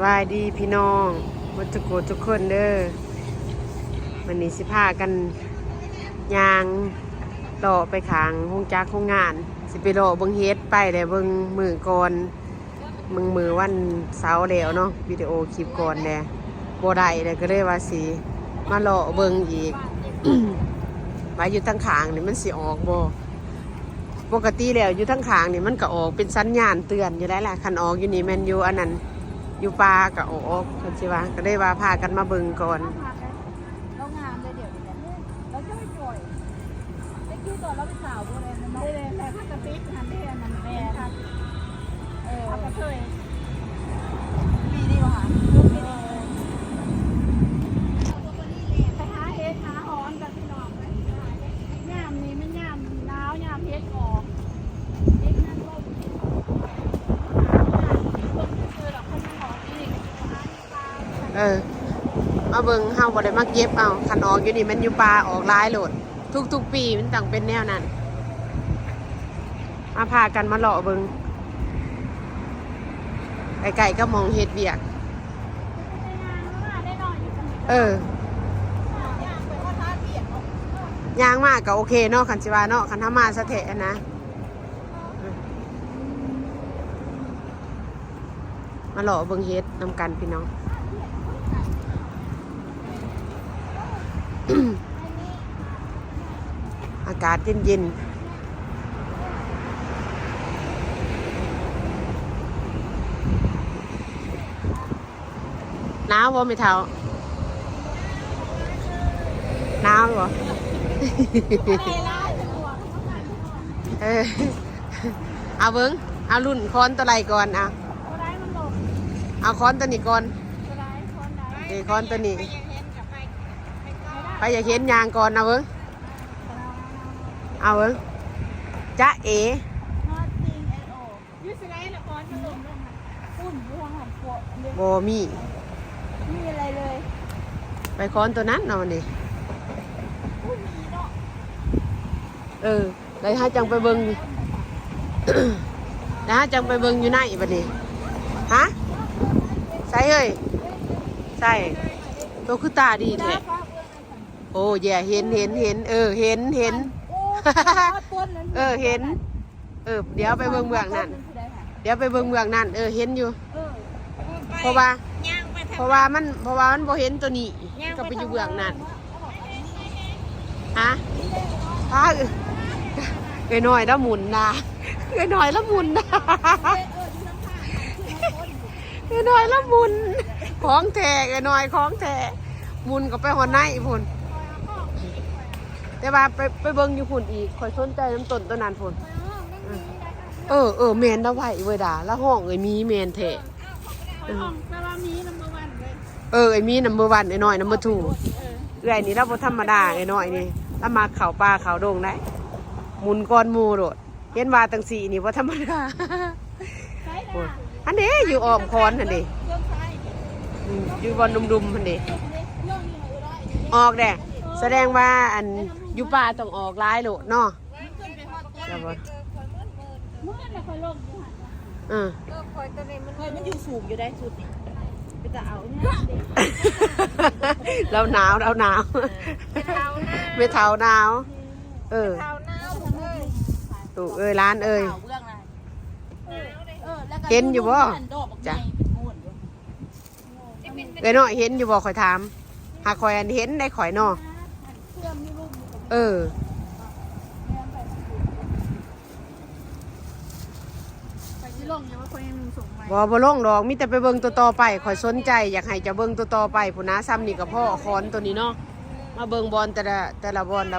บายดีพี่น้องหมดทุกคนเด้อวันนี้สิพากันยางต่อไปขางห้องจักห้องงานสิไปรอเบิ่งเฮ็ดไปแต่เบิ่งมือก่อนมือวันเสาร์แล้วเนาะวิดีโอคลิปก่อนแน่บ่ได้เลยก็เลยว่าสิมารอเบิ่งอีก ว่าอยู่ทั้งขางนี่มันสิออกบ่ปกติแล้วอยู่ทั้งขางนี่มันก็ออกเป็นสัญญาณเตือนอยู่ได้แหละคันออกอยู่นี่แม่นอยู่อันนั้นอยู่ปลาก็ออกคันสิว่าก็ได้ว่าพากันมาเบิ่งก่อนเรางามเลยเดี๋ยวนี้เราจะไม่ปล่อยไอ้คิวตัวเราไปสาวตัวเลยมันไม่เลยแต่ถ้ากระปิดทันทีมันแม่ครับกระเทยปีดีกว่าลูกปีดีไปหาเฮ็ดหาหอนกับพี่น้องย่ามนี้มันย่ามหนาวยามเฮ็ดออกเฮ็ดนั่นก็มาเบิ่งเฮาบ่ได้มาเก็บเอาคันออกอยู่นี่มันอยู่ปลาออกหลายโหลดทุกปีมันต้องเป็นแนวนั้นมาพากันมาเลาะเบิ่งไก่ก็มองเฮ็ดเวียกย่างมากก็โอเคเนาะคันสิว่าเนาะคันถ้ามาซะแท้นะมาเลาะเบิ่งเฮ็ดนำกันพี่น้องอากาศเย็นหนาวบ่ไม่เท่าหนาวบ่เอาเบิ้งเอารุ่นค้อนตัวไรก่อนเอาค้อนตัวนี้ก่อนค้อนตัวนี้ไปอยากเห็นยางก่อนเอาเบิ้งจ๊ะเอ๋โบมีอะไรเลย ไปค้อนตัวนั้นนอนดิเลยให้จังไปเบิ้งนะจังไปเบิ้งอยู่ไหนบัดนี้ฮะใส่เอ้ยใส่ตัวคือตาดีแท้โอ้ยเห็นเห็นเห็นเห็นเห็นเดี๋ยวไปเบิ้งเมืองนั่นเดี๋ยวไปเบิ้งเมืองนั่นเห็นอยู่เพราะว่ามันบ่เห็นตัวนี้ก็ไปอยู่เบื้องนั่นฮะพาน้อยแล้วหมุนนะน้อยแล้วหมุนนะน้อยแล้วหมุนของแท้น้อยของแท้หมุนก็ไปหอในพุ่นแต่ว่าไปเบิ่งอยู่พุ่นอีกคอยสนใจน้ำต้นตัวนั้นพุ่นแมนแล้วไหวเวดาแล้วห้องมีแมนแท้ไอ้มีนัมเบอร์วันไอ้น้อยนัมเบอร์ทูไอ้นี่เราบ่ธรรมดาไอ้น้อยนี่ถ้ามาเข่าปลาเข่าโด่งได้หมุนก้อนมูโดดเห็นว่าตังสีนี่บ่ธรรมดาอันนี้อยู่อ้อมคอนอันนี้อยู่บอลดุมๆอันนี้ออกแด่แสดงว่าอันอยู่ป่าต้องออกหลายโหลดเนาะมันอยู่สูงอยู่ได้สุดนี่ไปจะเอาเราหนาวไม่เท่าหนาวตู่ร้านเห็นอยู่บ่จ้ะน้อยเห็นอยู่บ่ข่อยถามหาข่อยอันเห็นได้ข่อยเนาะบ่ลงดอกมีแต่ไปเบิ่งตัวต่อไปข่อยสนใจอยากให้จะเบิ่งตัวต่อไปพุ่นนะซ้ำนี่กับพ่อคอนตัวนี้เนาะมาเบิ่งบอลแต่ละบอลเ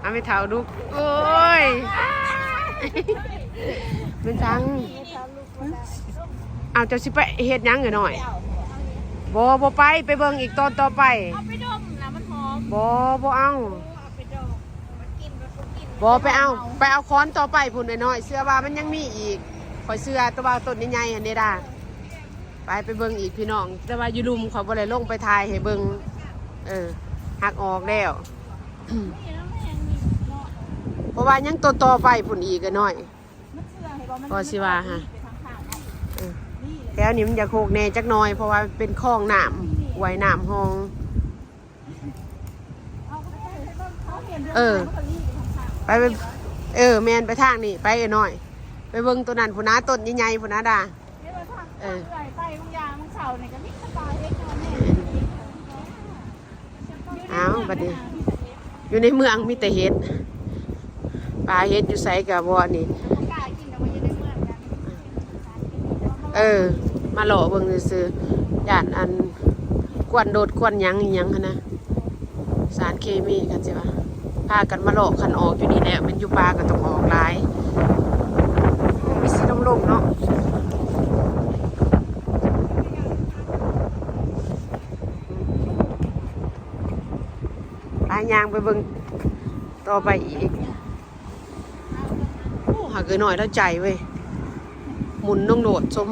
อาไม่เท่าดูโอ้ยเป็นจังเอาเจ้าสิไปเฮ็ดยังหน่อยบ่ไปเบิ่งอีกตอนต่อไปเอาไปดมนะมันหอมบ่เอาไปเอาค้อนต่อไปพุ่นน้อยเสื้อว่ามันยังมีอีกข่อยเสื้อตัวต้นใหญ่ๆอันนี้ด่าไปเบิ่งอีกพี่น้องแต่ว่าอยู่ลุมข่อยบ่ได้ลงไปถ่ายให้เบิ่งหักออกแล้วเพราะว่ายังต่อไปพุ่นอีกน้อยก็สิว่าฮะ แถวนี้มันอยากโคกแน่จักหน่อยเพราะว่าเป็นคลองน้ำไว้น้ำห้อง ไปแมนไปทางนี่ไปหน่อยไปเบิ่งตัวนั้นผู้น้าต้นใหญ่ๆผู้น้าด่าไปบางอย่างบางเสาเนี่ยก็มิสบายเล็กน้อยแน่อ้าวบัดนี้อยู่ในเมืองมีแต่เห็ดปลาเห็ดอยู่ไสกับบ่อนี่มาหล่อเบิ่งซื่อๆย่านอันควันโดดควันหยังอีหยังหั่นนะสารเคมีกันสิวะพากันมาหลอกคันออกอยู่นี่แหละมันอยู่ปลาก็ต้องออกหลายมีสีลมๆเนาะปลายางไปเบิ่งต่อไปอีกโอ้หาเกินหน่อยแล้วใจเว้ยหมุนน้องโดดชม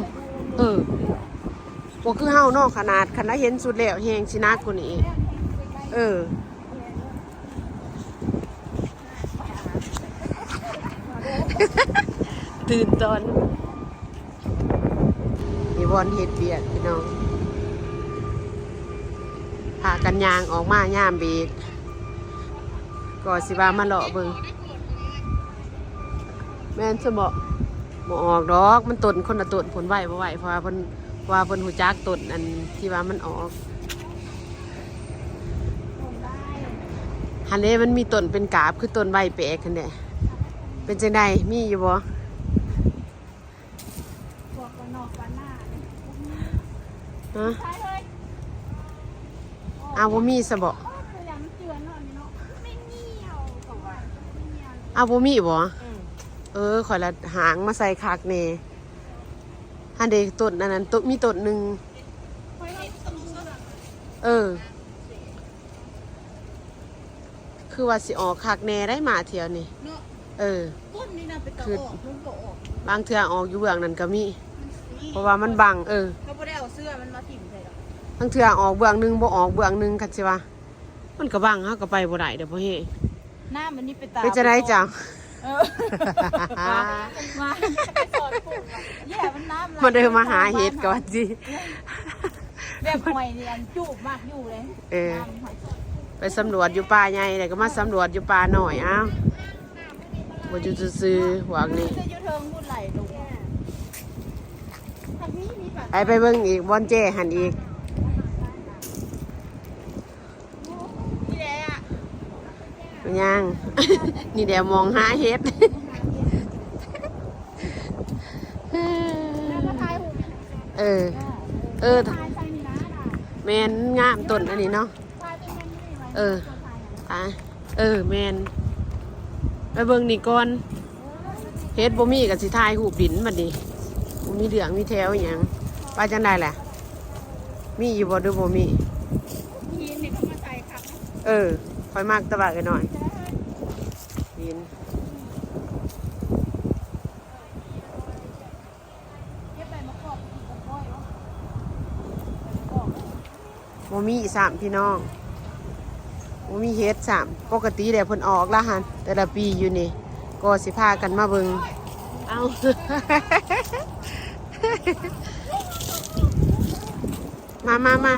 พวกคือเฮาเนาะขนาดเห็นสุดแล้วแหงสินักกว่านี้ตื่นตอนมีบอลเฮ็ดเบียดพี่น้องพากันยางออกมาย่ามเบรกก็สิว่ามาเลาะเบิ่งแม่นซะบ่ออกดอกมันต้นคนละต้นผลไหวบ่ไหวเพราะว่าเพิ่นหูจักต้นอันที่ว่ามันออกหันเด้มันมีต้นเป็นกาบคือต้นใบแปลกคั่นแหละเป็นจังได๋มีอยู่บ่ฮะเอาบ่มีซะบ่เอาบ่มีบ่ข่อยละหางมาใส่คักแน่หันเด้ต้นอันนั้นต้นมีต้นนึงคือว่าสิออกคักแน่ได้มาเที่ยวนี่ต้นนี่นะไปต่อออกมันบ่ออกบางเทื่อออกอยู่เบื้องนั้นก็มีเพราะว่ามันบังก็บ่ได้เอาเสื้อมันมาถิ่มใส่ดอกบางเทื่อออกเบื้องนึงบ่ออกเบื้องนึงคันสิว่ามันก็บังเฮาก็ไปบ่ได้เด้อพ่อเฮ้น้ามันนี่ไปตาเป็นจังได๋จังมาไปสอนปลูกแย่มันน้ำมาเดินมาหาเห็ดก่อนสิแบบหอยนี่อันจูบมากอยู่เลยไปสำรวจอยู่ป่าใหญ่แล้วก็มาสำรวจอยู่ป่าหน่อยอ้าวบ่อยู่ซื่อๆหวกนี่ไปเบิ่งอีกบอนเจหันอีกนี่แหละยัง นี่เดี๋ยวมองหาเห็ดแมนงามต้นอันนี้เนาะแมนไปเบิ่งนี่ก่อนเฮ็ดบ่มีกับสิทายหูบินบัดนี้บ่มีเดืองมีแถวอหยังไปจังได๋ล่ะมีอยู่บ่หรือบ่มีนี่เขามาใส่ครับค่อยมากตะบะกันหน่อยบินบ่มี3พี่น้องบ่มีเฮ็ด3ปกติแล้วเพิ่นออกละหั่นแต่ละปีอยู่นี่ก็สิพากันมาเบิ่งเอามา